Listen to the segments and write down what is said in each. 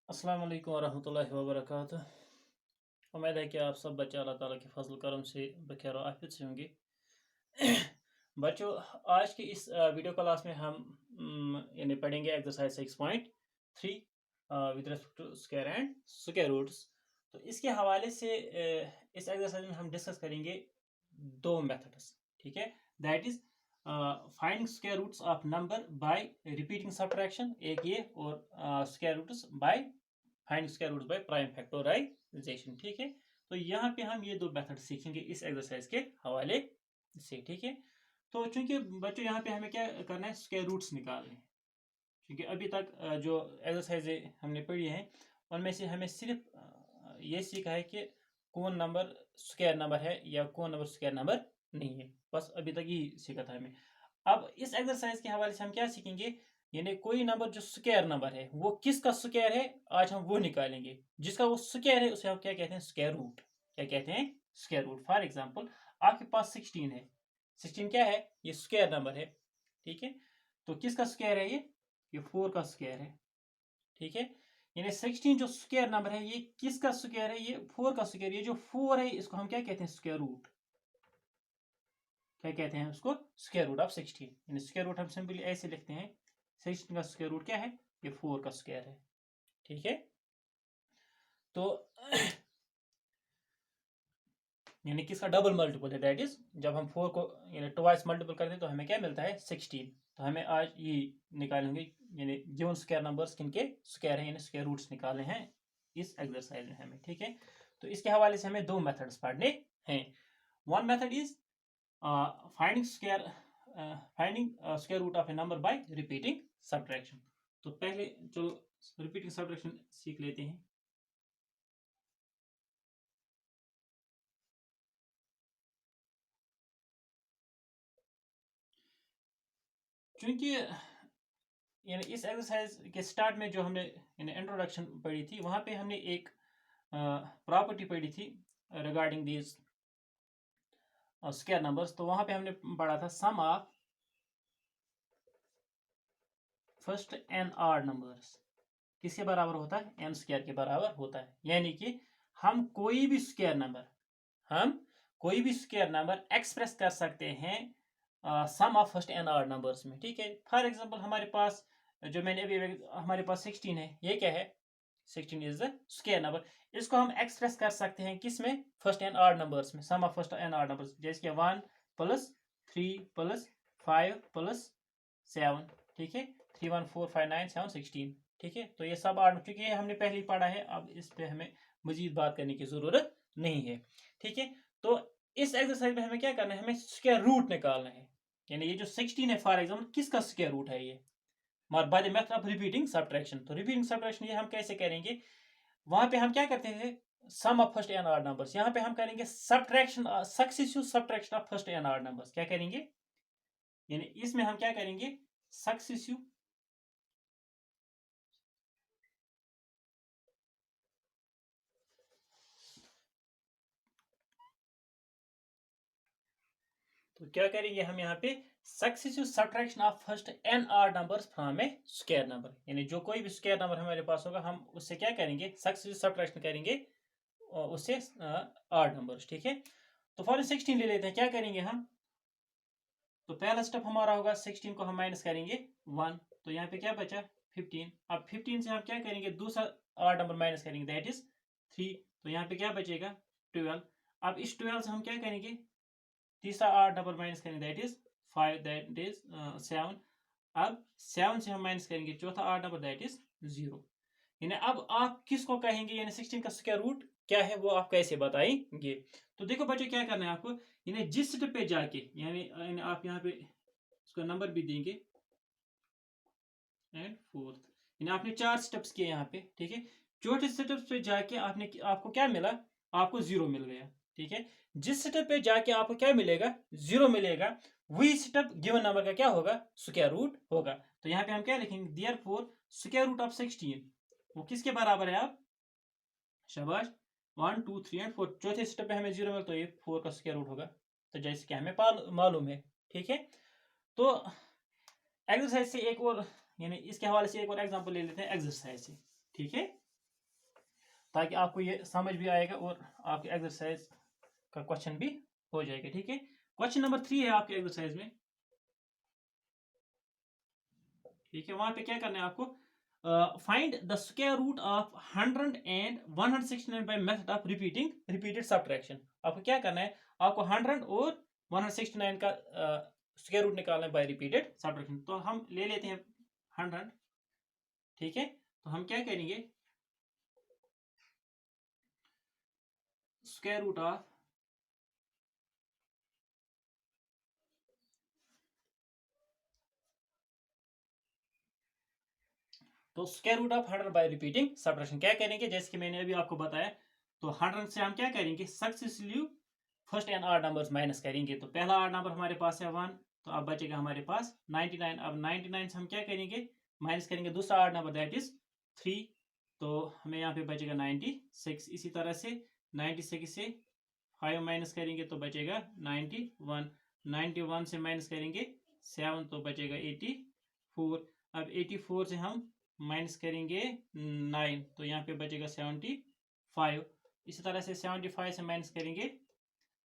अस्सलाम वालेकुम वरहमतुल्लाहि वबरकातुह। उम्मीद है कि आप सब बच्चे अल्लाह ताला के फजल करम से बखैर आफियत से होंगे। बच्चों, आज की इस वीडियो क्लास में हम यानी पढ़ेंगे exercise 6.3 with respect to square and square roots. तो इसके हवाले से इस एक्सरसाइज में हम डिस्कस करेंगे दो मेथड्स। ठीक है, that is finding square roots of number by repeating subtraction, एक ये, और square roots by finding square roots by prime factorization. ठीक है, तो यहाँ पे हम ये दो मेथड सीखेंगे इस एक्सरसाइज के हवाले से। ठीक है, तो चूंकि बच्चों यहाँ पे हमें क्या करना है, स्क्वायर रूट्स निकालने हैं। क्योंकि अभी तक जो एक्सरसाइज हमने पढ़ी है उनमें से हमें सिर्फ ये सीखा है कि कौन नंबर स्क्वायर नंबर है या कौन नंबर स्क्वायर नंबर नहीं है, बस अभी तक ही सीखा था हमें। अब इस एक्सरसाइज के हवाले से हम क्या सीखेंगे, यानी कोई नंबर जो स्क्वायर नंबर है वो किसका स्क्वायर है, आज हम वो निकालेंगे। जिसका वो स्क्वायर है उसे हम क्या कहते हैं, स्क्वायर रूट। क्या कहते हैं, स्क्वायर रूट। फॉर एग्जाम्पल, आपके पास 16 है। 16 क्या है, ये स्क्वायर नंबर है। ठीक है, तो किसका स्क्वायर है ये 4 का स्क्वायर है। ठीक है, यानी 16 जो स्क्वायर नंबर है ये किसका स्क्वायर है, ये 4 का स्क्वायर। ये जो 4 है इसको हम क्या कहते हैं, स्क्वायर रूट। क्या कहते हैं उसको, स्क्वायर रूट ऑफ 16। यानी स्क्वायर रूट हम सिंपली ऐसे लिखते हैं, 16 का स्क्वायर रूट क्या है, ये 4 का स्क्वायर है। ठीक है, तो यानी किसका डबल मल्टीपल है, दैट इज जब हम 4 को यानी ट्वाइस मल्टीपल करते हैं तो हमें क्या मिलता है, 16। तो हमें आज ये निकालेंगे, यानी गिवन स्क्वायर नंबर्स किनके स्क्वायर हैं, यानी स्क्वायर रूट्स निकालने हैं इस एक्सरसाइज में हमें। ठीक है, तो इसके हवाले से हमें दो मेथड्स पढ़ने हैं। One method is finding square root of a number by repeating subtraction. तो पहले चलो रिपीटिंग सब्ट्रैक्शन सीख लेते हैं। क्योंकि यानी इस एक्सरसाइज के स्टार्ट में जो हमने यानी इंट्रोडक्शन पढ़ी थी वहां पे हमने एक प्रॉपर्टी पढ़ी थी रिगार्डिंग दीज स्क्वायर नंबर्स। तो वहां पे हमने पढ़ा था sum of first N odd numbers किसके बराबर होता है, एन स्क्वायर के बराबर होता है। यानी कि हम कोई भी स्क्वायर नंबर एक्सप्रेस कर सकते हैं sum of first N odd numbers में। ठीक है, फॉर एग्जांपल हमारे पास जो मैंने अभी हमारे पास 16 है, ये क्या है, 16 इज द स्क्वायर नंबर। इसको हम एक्सप्रेस कर सकते हैं किस में, फर्स्ट एन ऑड नंबर्स में, sum of first N odd numbers, जैसे कि 1 प्लस 3 प्लस 5 प्लस 7। ठीक है, 3 1 4 5 9 7 16। ठीक है, तो ये सब ऑड, क्योंकि ये हमने पहले ही पढ़ा है, अब इस पे हमें मजीद बात करने की जरूरत नहीं है। ठीक है, तो इस एक्सरसाइज में हमें क्या करना है, हमें स्क्वायर रूट निकालना है। यानी ये जो 16 है फॉर एग्जाम्पल, किसका स्क्वायर रूट है ये, by the method of repeating subtraction. तो रिपीटिंग सब्ट्रैक्शन ये हम कैसे करेंगे, वहां पे हम क्या करते थे, sum of first N odd numbers, यहाँ पे हम करेंगे subtraction, successive subtraction of first N odd numbers. क्या करेंगे, यानी इसमें हम क्या करेंगे, सक्सेसिव तो क्या करेंगे हम यहाँ पे, successive subtraction of first N odd numbers from a square number. यानी जो कोई भी स्क्वायर नंबर हमारे पास होगा हम उससे क्या करेंगे, सक्सेसिव सब्ट्रैक्शन करेंगे उससे ऑड नंबर्स। ठीक है, तो फॉर 16 ले लेते हैं, क्या करेंगे हम, तो पहला स्टेप हमारा होगा 16 को हम माइनस करेंगे 1, तो यहाँ पे क्या बचा 15। अब 15 से हम क्या करेंगे, दूसरा ऑड नंबर माइनस करेंगे, दैट इज 3, तो यहाँ पे क्या बचेगा 12। अब इस 12 से हम क्या करेंगे, तीसरा ऑड नंबर माइनस करेंगे, दैट इज 5, दैट इज 7। अब 7 से हम माइनस करेंगे चौथा ऑड नंबर, दैट इज 0। यानी अब आप किसको कहेंगे, यानी 16 का स्क्वायर रूट क्या है वो आप कैसे बताएंगे। तो देखो बच्चों, क्या करना है आपको, यानी जिस स्टेप पे जाके, यानी आप यहाँ पे इसका नंबर भी देंगे एंड फोर्थ, यानी आपने 4 स्टेप्स किए यहाँ पे। ठीक है, चौथे स्टेप पे जाके आपको क्या मिला, आपको 0 मिल गया। ठीक है, जिस स्टेप पे जाके आपको क्या मिलेगा, 0 मिलेगा, वही स्टेप गिवन नंबर का क्या होगा, स्क्वायर रूट होगा। तो यहाँ पे हम क्या लिखेंगे, देयरफॉर स्क्वायर रूट ऑफ 16 वो किसके बराबर है, आप शाबाश, 1 2 3 एंड 4, चौथे स्टेप पे हमें 0 मिला तो ये 4 का स्क्वायर रूट होगा। तो जैसे कि हमें मालूम है। ठीक है, तो एक्सरसाइज से एक और, यानी इसके हवाले से एक और एग्जांपल ले लेते हैं एक्सरसाइज से। ठीक है, ताकि आपको ये समझ भी आएगा और आपके एक्सरसाइज का क्वेश्चन भी हो जाएगा। ठीक है, क्वेश्चन नंबर 3 है आपके एक्सरसाइज में। ठीक है, वहां पे क्या करना है आपको, find the square root of 100 and 169 by method of repeated subtraction. आपको क्या करना है, आपको 100 और 169 का स्क्वायर रूट निकालना है बाय रिपीटेड सब्ट्रैक्शन। तो हम ले लेते हैं 100। ठीक है, तो हम क्या करेंगे, स्क्वायर रूट ऑफ तो square root of 100 by repeating subtraction क्या करेंगे, जैसे कि मैंने अभी आपको बताया। तो 100 से हम क्या करेंगे, successively first and odd numbers minus करेंगे। तो पहला ऑड नंबर हमारे पास है 1, तो अब बचेगा हमारे पास 99। अब 99 से हम क्या करेंगे, माइनस करेंगे दूसरा ऑड नंबर दैट इज 3, तो हमें यहाँ पे बचेगा 96। इसी तरह से 96 से 5 माइनस करेंगे तो बचेगा 91। 91 से माइनस करेंगे 7 तो बचेगा 84। अब 84 से हम माइनस करेंगे 9 तो यहाँ पे बचेगा 75। इसी तरह से 75 से माइनस करेंगे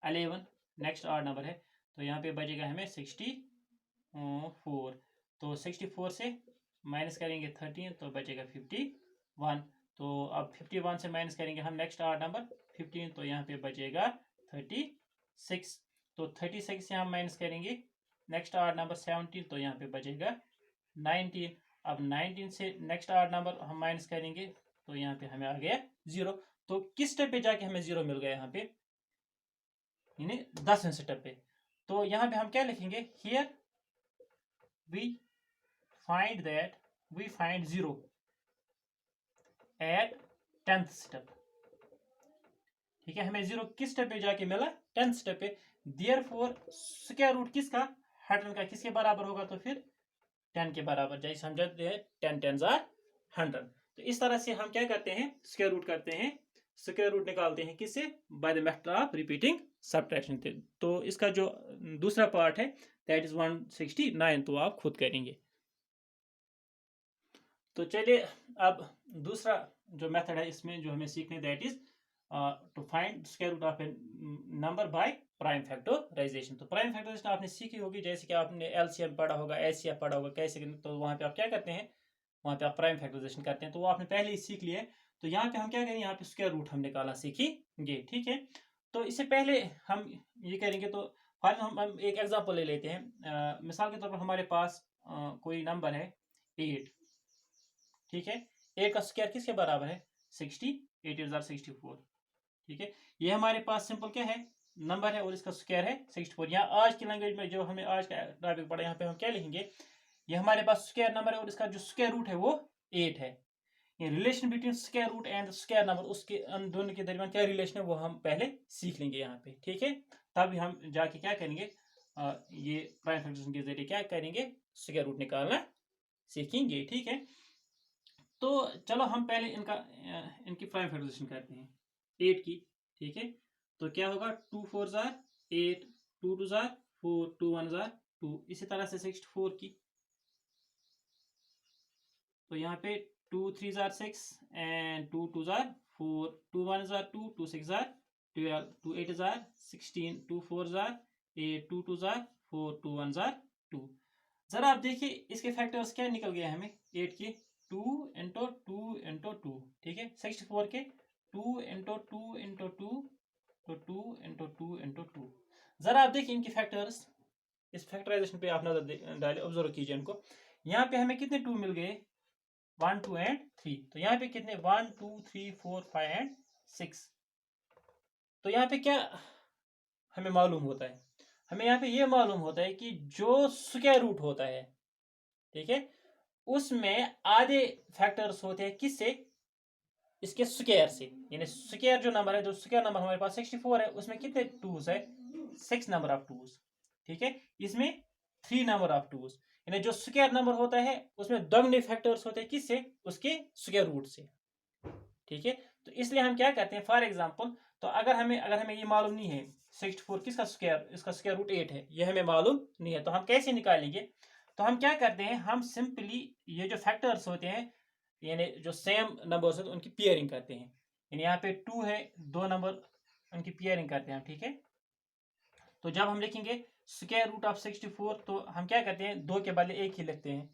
11, नेक्स्ट ऑड नंबर है, तो यहाँ पे बचेगा हमें 64। तो 64 से माइनस करेंगे 13 तो बचेगा 51। तो अब 51 से माइनस करेंगे हम नेक्स्ट ऑड नंबर 15, तो यहाँ पे बचेगा 36। तो 36 से हम माइनस करेंगे नेक्स्ट ऑड नंबर 17, तो यहाँ पे बचेगा 19। अब 19 से नेक्स्ट ऑड नंबर हम माइनस करेंगे तो यहाँ पे हमें आ गया 0। तो किस स्टेप पे जाके हमें 0 मिल गया, यहाँ पे यानी 10वें स्टेप पे। तो यहाँ पे हम क्या लिखेंगे, here we find 0 at 10th step. ठीक है, हमें 0 किस स्टेप पे जाके मिला, 10th स्टेप पे। देयरफॉर स्क्वायर रूट किसका, 100 का किसके बराबर होगा, तो फिर 10 के बराबर। जैसे समझते हैं 10 10s are 100। तो इस तरह से हम क्या करते हैं, स्क्वायर रूट करते हैं, स्क्वायर रूट निकालते हैं किससे, by the method of repeating subtraction. तो इसका जो दूसरा पार्ट है दैट इज 169, तो आप खुद करेंगे। तो चलिए अब दूसरा जो मेथड है इसमें जो हमें सीखने, that is to find square root of a number by prime factorization. तो प्राइम फैक्टराइजेशन आपने सीखी होगी, जैसे कि आपने एलसीएम पढ़ा होगा, एचसीएफ पढ़ा होगा, कैसे, तो वहां पे आप क्या करते हैं, वहां पे आप प्राइम फैक्टराइजेशन करते हैं, तो वो आपने पहले ही सीख लिया है। तो यहाँ पे हम क्या करेंगे, यहाँ पे स्क्वायर रूट हम निकालना सीखेंगे। ठीक है, तो इससे पहले हम ये करेंगे, तो फॉर हम एक एग्जाम्पल ले लेते हैं। मिसाल के तौर पर हमारे पास कोई नंबर है 8। ठीक है, 8 का स्क्वायर किसके बराबर है, 60। 8 8 64। ठीक है, ये हमारे पास सिंपल क्या है, नंबर है और इसका स्क्वायर है 64। यहाँ आज की लैंग्वेज में जो हमें आज का टॉपिक पढ़ा, यहाँ पे हम क्या लिखेंगे, ये हमारे पास स्क्वायर नंबर है और इसका जो स्क्वायर रूट है वो 8 है। ये relation between square root and square number, उसके दोनों के दरमियान क्या रिलेशन है वो हम पहले सीख लेंगे यहाँ पे। ठीक है, तभी हम जाके क्या करेंगे, ये प्राइम फैक्टराइजेशन के जरिए क्या करेंगे, स्क्वायर रूट निकालना सीखेंगे। ठीक है, तो चलो हम पहले इनकी प्राइम फैक्टराइजेशन करते हैं 8 की। ठीक है, तो क्या होगा, 2 4 जार 8, 2 2 जार 4, 2 1 जार 2। इसी तरह से 64 की, तो यहाँ पे 2 3 jar 6 and 2 2 jar 4, 2 1 jar 2, 2 6 jar 12, 2 8 jar 16, 2 4 jar 8, 2 2 jar 4, 2 1 jar 2। जरा आप देखिए इसके फैक्टर्स क्या निकल गए हमें, 8 के 2 इंटू 2 इंटू 2। ठीक है, 64 के 2 इंटू 2 इंटू 2, तो 2 इंटू 2 इंटू 2। जरा आप देखिए इनकी फैक्टर्स, इस फैक्टराइजेशन पे आप नजर डालें, ऑब्जर्व कीजिए इनको। यहाँ पे हमें कितने 2 मिल गए, 1 2 एंड 3। तो यहाँ पे कितने 1 2 3 4 5 एंड 6। तो यहाँ पे क्या हमें मालूम होता है, हमें यहाँ पे ये मालूम होता है कि जो स्क्वायर रूट होता है, ठीक है, उसमें आधे फैक्टर्स होते हैं किससे, इसके स्क्वायर से। यानी स्क्वायर जो नंबर है, जो स्क्वायर नंबर हमारे पास 64 है, उसमें कितने टूज है, 6 नंबर ऑफ टूज। ठीक है, इसमें 3 नंबर ऑफ टूज। यानी जो स्क्वायर नंबर होता है उसमें दोगुने फैक्टर्स होते हैं किससे, उसके स्क्वायर रूट से। ठीक है, तो इसलिए हम क्या करते हैं, फॉर एग्जांपल, तो अगर हमें ये मालूम नहीं है 64 किसका स्क्वायर, इसका स्क्वायर रूट 8 है, ये हमें मालूम नहीं है, तो हम कैसे निकालेंगे। तो हम क्या करते हैं, हम सिंपली ये जो फैक्टर्स होते हैं, यानी जो सेम नंबर्स होते हैं उनकी पेयरिंग करते हैं। यानी यहाँ पे 2 है, 2 नंबर उनकी पेयरिंग करते हैं, ठीक है। तो जब हम लिखेंगे स्क्वायर रूट ऑफ 64 तो हम क्या करते हैं, 2 के बदले 1 ही लिखते हैं,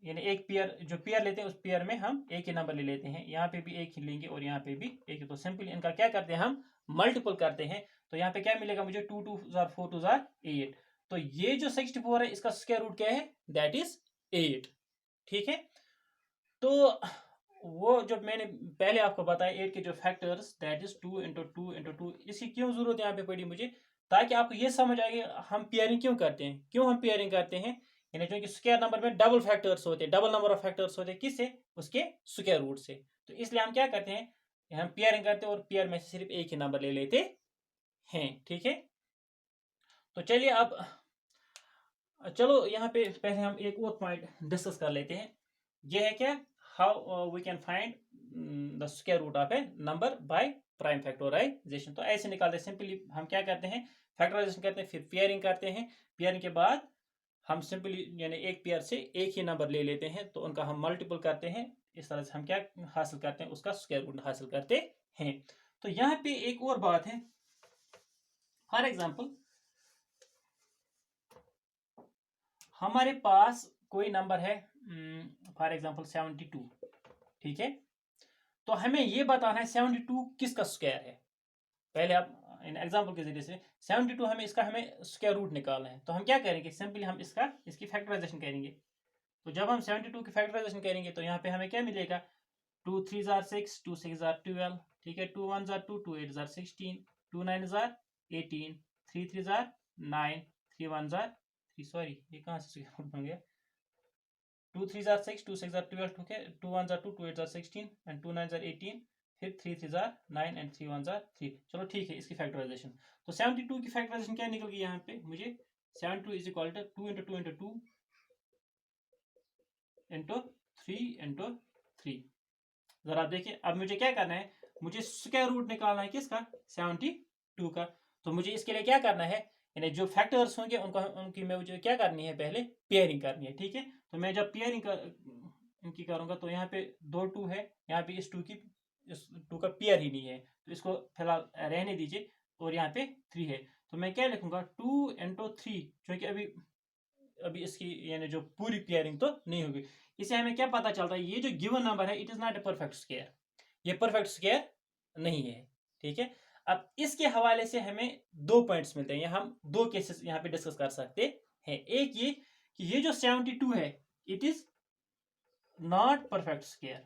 यानी एक पेयर जो पेयर लेते हैं उस पेयर में हम एक ही नंबर ले लेते हैं। यहाँ पे भी एक ही लेंगे और यहाँ पे भी एक ही। तो सिंपली इनका क्या करते हैं, हम मल्टीपल करते हैं। तो यहाँ पे क्या मिलेगा मुझे, 2 2 जार 4 2 जार 8। तो ये जो 64 है इसका स्क्वायर रूट क्या है, दैट इज 8, ठीक है। तो वो जो मैंने पहले आपको बताया 8 के जो factors that is 2 into 2 into 2, इसकी क्यों जरूरत यहाँ पे पड़ी मुझे, ताकि आपको ये समझ आए हम पेयरिंग क्यों करते हैं, क्यों हम पेयरिंग करते हैं। यानी क्योंकि स्क्वायर नंबर में डबल फैक्टर्स होते हैं, डबल नंबर ऑफ फैक्टर्स होते हैं, किससे, उसके स्क्वायर रूट से। तो इसलिए हम क्या करते हैं, हम पेयरिंग करते हैं और पेयर में से सिर्फ एक ही नंबर ले लेते हैं, ठीक है। तो चलिए अब चलो यहाँ पे पहले हम एक और पॉइंट डिस्कस कर लेते हैं। ये है क्या, how we can find the square root of a number by prime factorization. तो ऐसे निकालते हैं, सिंपली हम क्या करते हैं, फैक्टराइजेशन करते हैं, फिर पेयरिंग करते हैं, पेयरिंग के बाद हम सिंपली यानी एक पेयर से एक ही नंबर ले लेते हैं, तो उनका हम मल्टीपल करते हैं। इस तरह से हम क्या हासिल करते हैं, उसका स्क्वायर रूट हासिल करते हैं। तो यहाँ पे एक और बात है, फॉर एग्जाम्पल हमारे पास कोई नंबर है, फॉर एग्जाम्पल 72, ठीक है। तो हमें ये बताना है 72 किसका स्क्वायर है। पहले आप इन एग्जाम्पल के जरिए से 72 हमें इसका हमें स्क्वायर रूट निकालना है। तो हम क्या करेंगे, सिंपली हम इसकी फैक्टराइजेशन करेंगे। तो जब हम 72 की फैक्टराइजेशन करेंगे तो यहाँ पे हमें क्या मिलेगा, 2 3 जार 6, 2 6 जार 12, ठीक है, 2 1 jar 2, 2 8 jar 16, 2 9 jar 18, 3 3 jar 9, 3 1 jar 3, sorry ये कहाँ से स्क्वायर रूट बन गया, 2 3 जार 6, 2 6 जार 12, ठीक है, 2 1 जार 2, 2 8 जार 16 एंड 2 9 जार 18, फिर 3 3 जार 9 एंड 3 1 जार 3। चलो ठीक है, इसकी फैक्टराइजेशन। तो 72 की फैक्टराइजेशन क्या निकल गई यहाँ पे मुझे, 72 is equal to 2 into 2 into 2 into 3 into 3। जरा आप देखिए, अब मुझे क्या करना है, मुझे स्क्वायर रूट निकालना है किसका, 72 का। तो मुझे इसके लिए क्या करना है, यानी जो फैक्टर्स होंगे उनकी मैं मुझे क्या करनी है, पहले पेयरिंग करनी है, ठीक है। तो मैं जब पेयरिंग इनकी करूंगा तो यहाँ पे 2 2 है, यहाँ पे इस 2 का पेयर ही नहीं है, तो इसको फिलहाल रहने दीजिए। और यहाँ पे 3 है, तो मैं क्या लिखूंगा, 2 इंटू 3, क्योंकि अभी अभी इसकी यानी जो पूरी पेयरिंग तो नहीं होगी। इसे हमें क्या पता चलता है, ये जो गिवन नंबर है it is not a perfect square, ये परफेक्ट स्क्वायर नहीं है, ठीक है। अब इसके हवाले से हमें 2 पॉइंट्स मिलते हैं, हम 2 केसेस यहाँ पे डिस्कस कर सकते हैं। एक ये कि ये जो 72 है it is not perfect square,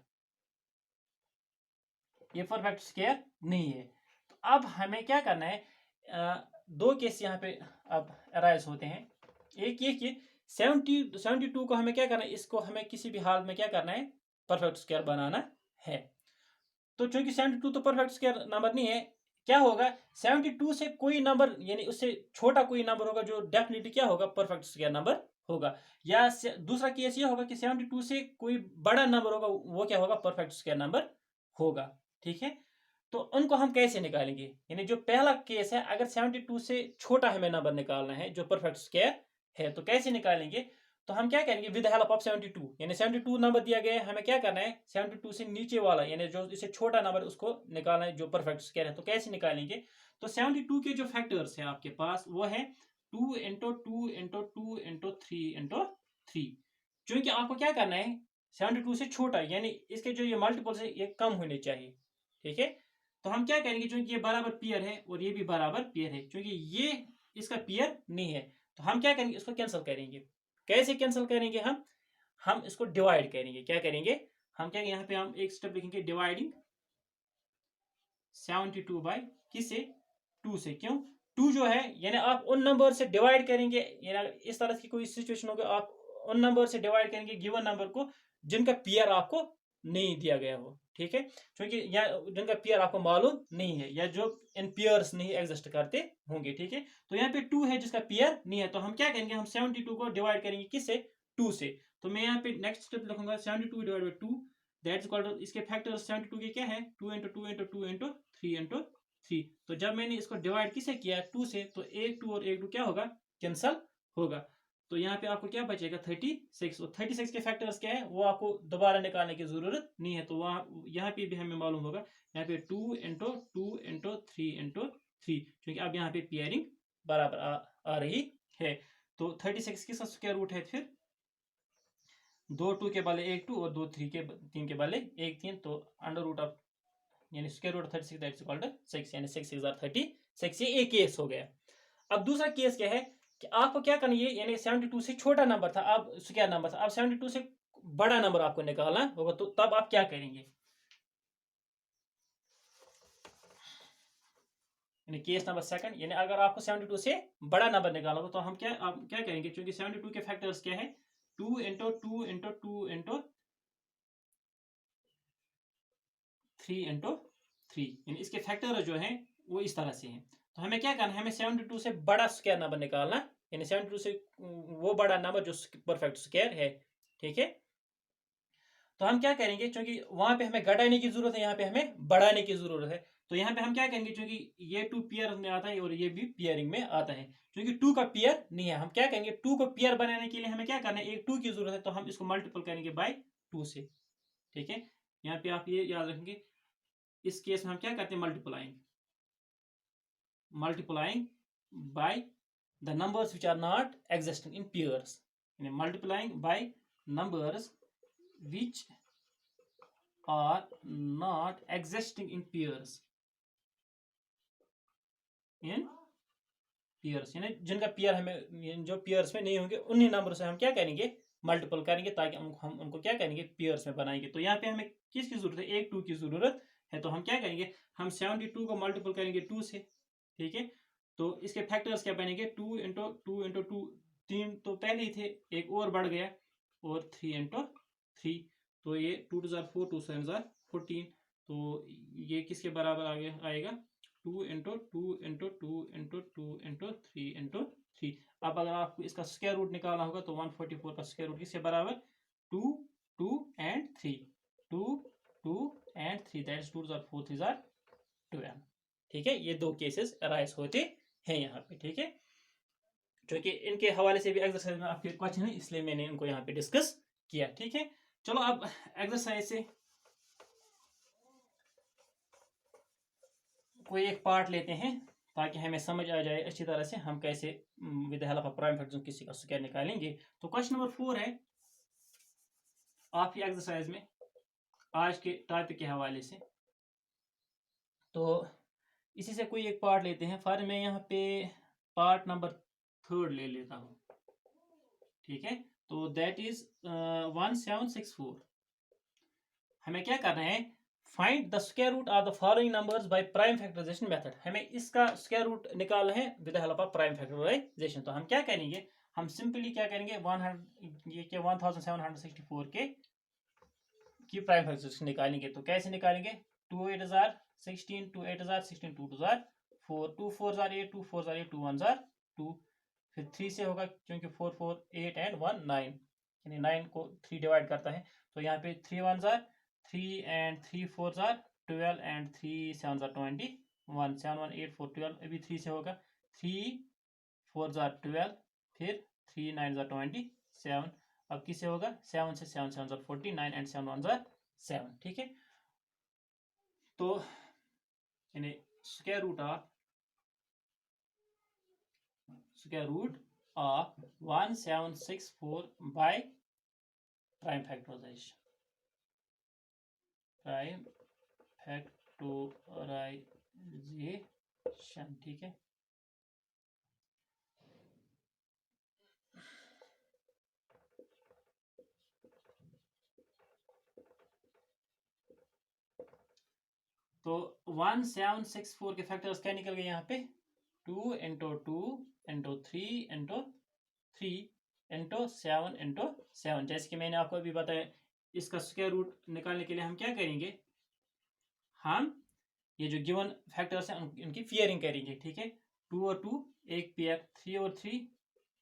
ये परफेक्ट स्क्वायर नहीं है। तो अब हमें क्या करना है, 2 केस यहाँ पे अब अराइज होते हैं। एक ये कि 72 को हमें क्या करना है, इसको हमें किसी भी हाल में क्या करना है, परफेक्ट स्क्वायर बनाना है। तो चूंकि 72 तो परफेक्ट स्क्वायर नंबर नहीं है, क्या होगा, 72 से कोई नंबर यानी उससे छोटा कोई नंबर होगा जो डेफिनेटली क्या होगा, परफेक्ट स्क्वायर नंबर होगा। या दूसरा केस ये होगा कि 72 से कोई बड़ा नंबर होगा, वो क्या होगा, परफेक्ट स्क्वायर नंबर होगा, ठीक है। तो उनको हम कैसे निकालेंगे, यानी जो पहला केस है, अगर 72 से छोटा हमें नंबर निकालना है जो परफेक्ट स्क्वायर है, तो कैसे निकालेंगे। तो हम क्या करेंगे, विद हेल्प ऑफ 72, यानी 72 नंबर दिया गया है, हमें क्या करना है, 72 से नीचे वाला यानी जो इससे छोटा नंबर उसको निकालना है जो परफेक्ट स्क्वायर है। तो कैसे निकालेंगे, तो 72 के जो फैक्टर्स है आपके पास वो है 2 इंटू 2 इंटू 2 इंटू 3 इंटू 3। क्योंकि आपको क्या करना है, 72 से छोटा यानी इसके जो ये मल्टीपल्स है ये कम होने चाहिए, ठीक है। तो हम क्या करेंगे, क्योंकि ये बराबर पेयर है और ये भी बराबर पेयर है, क्योंकि ये इसका पेयर नहीं है, तो हम क्या करेंगे, इसको कैंसिल करेंगे। कैसे कैंसिल करेंगे, हम इसको डिवाइड करेंगे। क्या करेंगे, हम क्या यहाँ पे हम एक स्टेप लिखेंगे, डिवाइडिंग 72 बाई किसे, 2 से। क्यों, 2 जो है यानी आप उन नंबर से डिवाइड करेंगे, यानी इस तरह की कोई सिचुएशन होगी, आप उन नंबर से डिवाइड करेंगे गिवन नंबर को जिनका पेयर आपको नहीं दिया गया हो, ठीक है। क्योंकि या जिनका पेयर आपको मालूम नहीं है या जो इन पेयर्स नहीं एग्जिस्ट करते होंगे, ठीक है। तो यहाँ पे 2 है जिसका पेयर नहीं है, तो हम क्या करेंगे, हम 72 को डिवाइड करेंगे किससे, 2 से। तो मैं यहाँ पे नेक्स्ट स्टेप लिखूंगा 72 divide by 2, that's equal to, इसके फैक्टर्स 72 के क्या है, 2 इंटू 2 इंटू 2 इंटू 3 इंटू 3। तो जब मैंने इसको डिवाइड किसे किया, 2 से, तो एक 2 और एक 2 क्या होगा, कैंसल होगा। तो यहाँ पे आपको क्या बचेगा 36, और 36 के फैक्टर्स क्या है वो आपको दोबारा निकालने की जरूरत नहीं है। तो वहाँ यहाँ पे भी हमें मालूम होगा, यहाँ पे 2 इंटू 2 इंटू 3 इंटू 3, क्योंकि अब यहाँ पे पेयरिंग बराबर आ रही है। तो 36 किसका स्क्वायर रूट है, फिर 2 2 के बदले 1 2 और 2 3 के बदले 1 3, तो अंडर रूट ऑफ यानी square root 36 that is equal to 6, यानी 6 6 36। ये एक केस हो गया। अब दूसरा केस क्या है कि आपको क्या करना है, यानी 72 से छोटा नंबर था, अब स्क्वायर नंबर था, अब 72 से बड़ा नंबर आपको निकालना होगा। तो तब आप क्या करेंगे, यानी केस नंबर सेकंड, यानी अगर आपको 72 से बड़ा नंबर निकालना होगा तो हम क्या करेंगे, क्योंकि 72 के फैक्टर्स क्या है 2 इंटू 2 इंटू 2 इंटू 3 इंटू 3, यानी इसके फैक्टर जो है वो इस तरह से हैं। तो हमें क्या करना है, हमें 72 से बड़ा स्क्वायर नंबर निकालना, यानी 72 से वो बड़ा नंबर जो परफेक्ट स्क्वायर है, ठीक है। तो हम क्या करेंगे, क्योंकि वहां पे हमें घटाने की जरूरत है, यहाँ पे हमें बढ़ाने की जरूरत है। तो यहाँ पे हम क्या करेंगे, क्योंकि ये 2 पेयर में आता है और ये भी पेयरिंग में आता है, क्योंकि 2 का पेयर नहीं है, हम क्या करेंगे 2 को पेयर बनाने के लिए हमें क्या करना है, एक 2 की जरूरत है, तो हम इसको मल्टीपल करेंगे बाय 2 से, ठीक है। यहाँ पे आप ये याद रखेंगे, इस केस में हम क्या करते हैं, multiplying by the numbers which are not existing in pairs, यानी multiplying by numbers which are not existing in pairs, यानी जिनका पेयर हमें जो पेयर्स में नहीं होंगे उन्हीं नंबर से हम क्या करेंगे, मल्टीपल करेंगे, ताकि हम उनको क्या करेंगे, पेयर्स में बनाएंगे। तो यहाँ पे हमें किसकी जरूरत है, एक 2 की जरूरत है। तो हम क्या करेंगे, हम 72 को मल्टीपल करेंगे 2 से, ठीक है। तो इसके फैक्टर्स क्या बनेंगे, 2 इंटू 2 इंटू 2, 3 तो पहले ही थे, एक और बढ़ गया, और 3 इंटू 3, तो ये 2 2 4 4 2 7 14, तो ये किसके बराबर आएगा 2 into 2 into 2 into 2 into 3 into 3। अब अगर आपको इसका स्क्वायर रूट निकालना होगा तो 144 का स्क्वायर रूट किसके बराबर, 2 2 एंड 3, 2 2 एंड 3, दैट इज 2 4 3 12, ठीक है। ये दो केसेस अराइज होते हैं यहाँ पे, ठीक है। क्योंकि इनके हवाले से भी एक्सरसाइज में आपके क्वेश्चन है, इसलिए मैंने इनको यहाँ पे डिस्कस किया, ठीक है। चलो अब एक्सरसाइज से कोई एक पार्ट लेते हैं, ताकि हमें समझ आ जाए अच्छी तरह से हम कैसे with the help of prime factors किसी का स्क्वायर निकालेंगे। तो क्वेश्चन नंबर 4 है आपकी एक्सरसाइज में आज के टॉपिक के हवाले से। तो इसी से कोई एक पार्ट लेते हैं, फॉर मैं यहाँ पे पार्ट नंबर 3 ले लेता हूँ, ठीक है। तो दैट इज 1764। हमें क्या करना है, find the square root of the following numbers by prime factorization method. हमें इसका स्क्वायर रूट निकालना है with the help of prime factorization. तो हम क्या करेंगे, हम सिंपली क्या करेंगे 1764 के की प्राइम फैक्टराइजेशन निकालेंगे। तो कैसे निकालेंगे, 2 8 16, 2 8 16, 2 2 4, 2 4 8, 2 4 8, 2 1 2, फिर 3 से होगा, क्योंकि 4 4 8 एंड 1 9, यानी 9 को 3 डिवाइड करता है। तो यहाँ पे 3 1 3 एंड 3 4 12 एंड 3 7 21, 7 1 8 4 12, अभी 3 से होगा, 3 4 12, फिर 3 9 27, अब किससे होगा, 7 से 7 7 49 एंड 7 1 7, ठीक है। तो यानी square root of 1764 by prime factorization, ठीक है। तो 1764 के फैक्टर्स क्या निकल गए यहाँ पे, 2 into 2 into 3 into 3 into 7 into 7। जैसे कि मैंने आपको अभी बताया, इसका स्क्वायर रूट निकालने के लिए हम क्या करेंगे, हम ये जो गिवन फैक्टर्स हैं इनकी पेयरिंग करेंगे, ठीक है। 2 और 2 एक पेयर, 3 और 3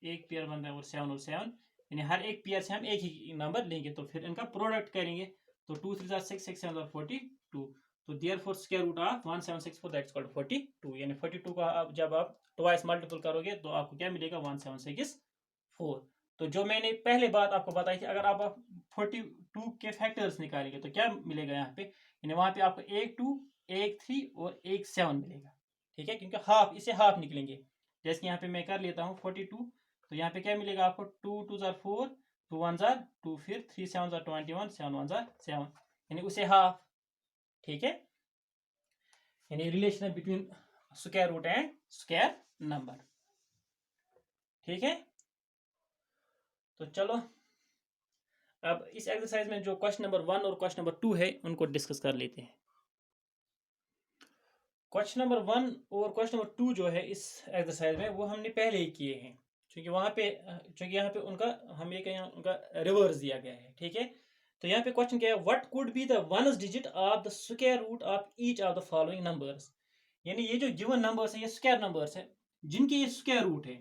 एक पेयर बनता है, और 7 और 7, यानी हर एक पेयर से हम एक ही नंबर लेंगे, तो फिर इनका प्रोडक्ट करेंगे। तो 2 3 6 6 7 42, तो therefore square root of 1764 that's called 42, यानी 42 का जब आप ट्वाइस मल्टीपल करोगे तो आपको क्या मिलेगा, 1764। तो जो मैंने पहले बात आपको बताई थी, अगर आप 42 के फैक्टर्स निकालेंगे तो क्या मिलेगा यहाँ पे, यानी वहाँ पे आपको एक 2 एक 3 और एक 7 मिलेगा। ठीक है, क्योंकि हाफ, इसे हाफ निकलेंगे। जैसे कि यहाँ पे मैं कर लेता हूँ 42, तो यहाँ पे क्या मिलेगा आपको, 2 2 जार 4, 2 1 जार 2, फिर 3 7 जार 21, 7 1 जार 7, यानी उसे हाफ। ठीक है, यानी relation between square root and square number. ठीक है, तो चलो अब इस एक्सरसाइज में जो क्वेश्चन नंबर 1 और क्वेश्चन नंबर 2 है उनको डिस्कस कर लेते हैं। क्वेश्चन नंबर 1 और क्वेश्चन नंबर 2 जो है इस एक्सरसाइज में, वो हमने पहले ही किए हैं, क्योंकि वहां पे, क्योंकि यहाँ पे उनका, हमें कहीं उनका रिवर्स दिया गया है। ठीक है, तो यहाँ पे क्वेश्चन क्या है, what could be the one's digit of the square root of each of the following numbers. यानी ये जो गिवन नंबर्स है, ये स्क्वायर नंबर्स है जिनके ये स्क्वायर रूट है।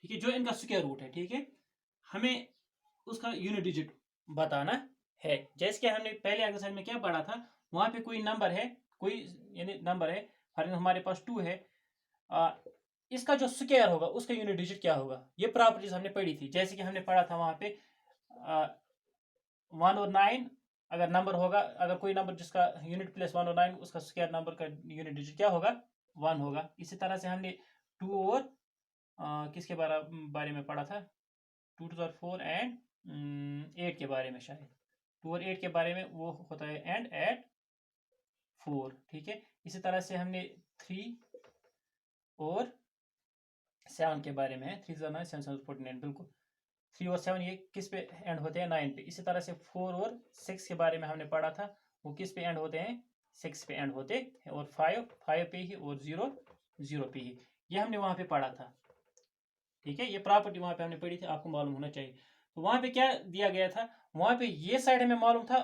ठीक है, जो इनका स्क्वायर रूट है। ठीक है, हमें उसका यूनिट डिजिट बताना है। जैसे कि हमने पहले एक्सरसाइज में क्या पढ़ा था, वहां पे कोई नंबर है, कोई यानी नंबर है, फॉर एग्जाम्पल हमारे पास 2 है, इसका जो स्क्वायर होगा उसका यूनिट डिजिट क्या होगा, ये प्रॉपर्टीज हमने पढ़ी थी। जैसे कि हमने पढ़ा था वहां पे 1 और 9 अगर नंबर होगा, अगर कोई नंबर जिसका यूनिट प्लेस 1 और 9, उसका स्क्वायर नंबर का यूनिट डिजिट क्या होगा, 1 होगा। इसी तरह से हमने 2 और किसके बारे में पढ़ा था, 2 2 4 एंड 8 के बारे में, शायद 2 और 8 के बारे में, वो होता है एंड एट 4। ठीक है, इसी तरह से हमने 3 और 7 के बारे में है, 3 9 7 7 49, बिल्कुल 3 और 7 ये किस पे एंड होते हैं, 9 पे। इसी तरह से 4 और 6 के बारे में हमने पढ़ा था, वो किस पे एंड होते हैं, 6 पे एंड होते हैं, और 5 पे ही, और 0 पे ही, ये हमने वहां पे पढ़ा था। ठीक है, ये प्रॉपर्टी वहां पे हमने पढ़ी थी, आपको मालूम होना चाहिए। तो वहां पे क्या दिया गया था, वहां पे ये साइड हमें मालूम था,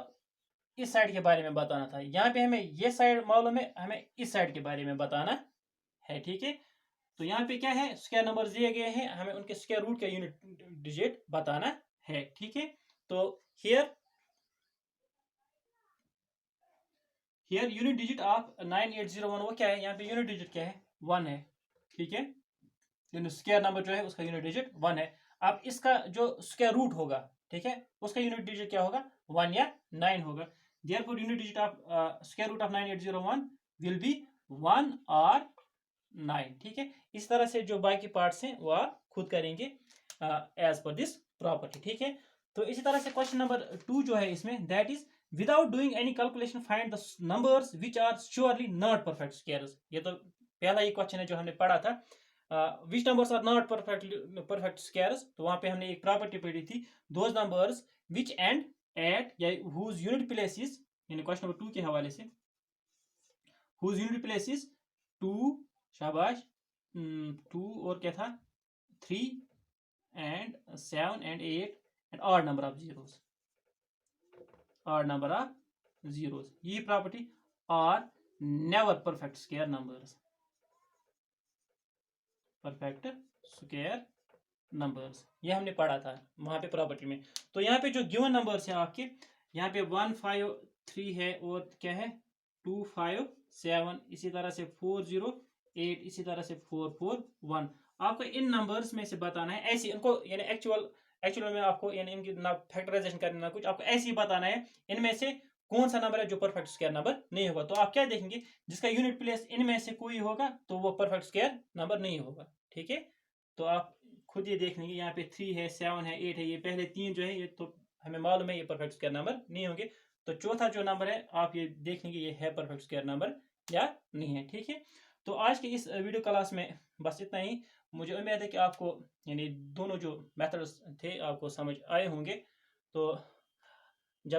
इस साइड के बारे में बताना था। यहाँ पे हमें ये साइड मालूम है, हमें इस साइड के बारे में बताना है। ठीक है, तो यहाँ पे क्या है, स्क्वायर नंबर दिए गए हैं, हमें उनके स्क्वायर रूट का यूनिट डिजिट बताना है। ठीक है, तो हियर यूनिट डिजिट ऑफ 9801, वो क्या है, यहाँ पे यूनिट डिजिट क्या है, 1 है। ठीक है, स्क्वायर नंबर जो है उसका यूनिट डिजिट 1 है। अब इसका जो स्क्वायर रूट होगा, ठीक है, उसका यूनिट डिजिट क्या होगा, 1 या 9 होगा। Therefore unit digit of square root of 9801 will be 1 और 9। ठीक है, इस तरह से जो बाकी पार्ट्स हैं वो आप खुद करेंगे एज पर दिस प्रॉपर्टी। ठीक है, तो इसी तरह से क्वेश्चन नंबर 2 जो है इसमें, that is without doing any calculation find the numbers which are surely not perfect squares. ये तो पहला ही क्वेश्चन है जो हमने पढ़ा था, which numbers are not perfect squares. तो वहां पे हमने एक प्रॉपर्टी पढ़ी थी, those numbers which end at या हुज यूनिट प्लेस इज, यानी क्वेश्चन नंबर 2 के हवाले से, हुज यूनिट प्लेस इज 2, शाबाश, 2 और क्या था, 3 and 7 and 8 and odd number of zeros, odd number of zeros, ये property are never perfect square numbers, perfect square numbers, ये हमने पढ़ा था वहां पे प्रॉपर्टी में। तो यहाँ पे जो गिवन नंबर्स है आपके, यहाँ पे 1 5 3 है, और क्या है 2 5 7, इसी तरह से 4 0 8, इसी तरह से 4 4 1। आपको इन नंबर्स में से बताना है, ऐसे इनको, यानी एक्चुअल में आपको, यानी इनकी ना फैक्टराइजेशन करना ना कुछ, आपको ऐसे ही बताना है इनमें से कौन सा नंबर है जो परफेक्ट स्क्वायर नंबर नहीं होगा। तो आप क्या देखेंगे, जिसका यूनिट प्लेस इनमें से कोई होगा तो वो परफेक्ट स्क्वायर नंबर नहीं होगा। ठीक है, तो आप खुद ये देख लेंगे, यहाँ पे 3 है 7 है 8 है, ये पहले 3 जो है ये तो हमें मालूम है ये परफेक्ट स्क्वायर नंबर नहीं होंगे। तो चौथा जो नंबर है आप ये देख लेंगे ये है परफेक्ट स्क्वायर नंबर या नहीं है। ठीक है, तो आज की इस वीडियो क्लास में बस इतना ही। मुझे उम्मीद है कि आपको, यानी दोनों जो मेथड्स थे आपको समझ आए होंगे। तो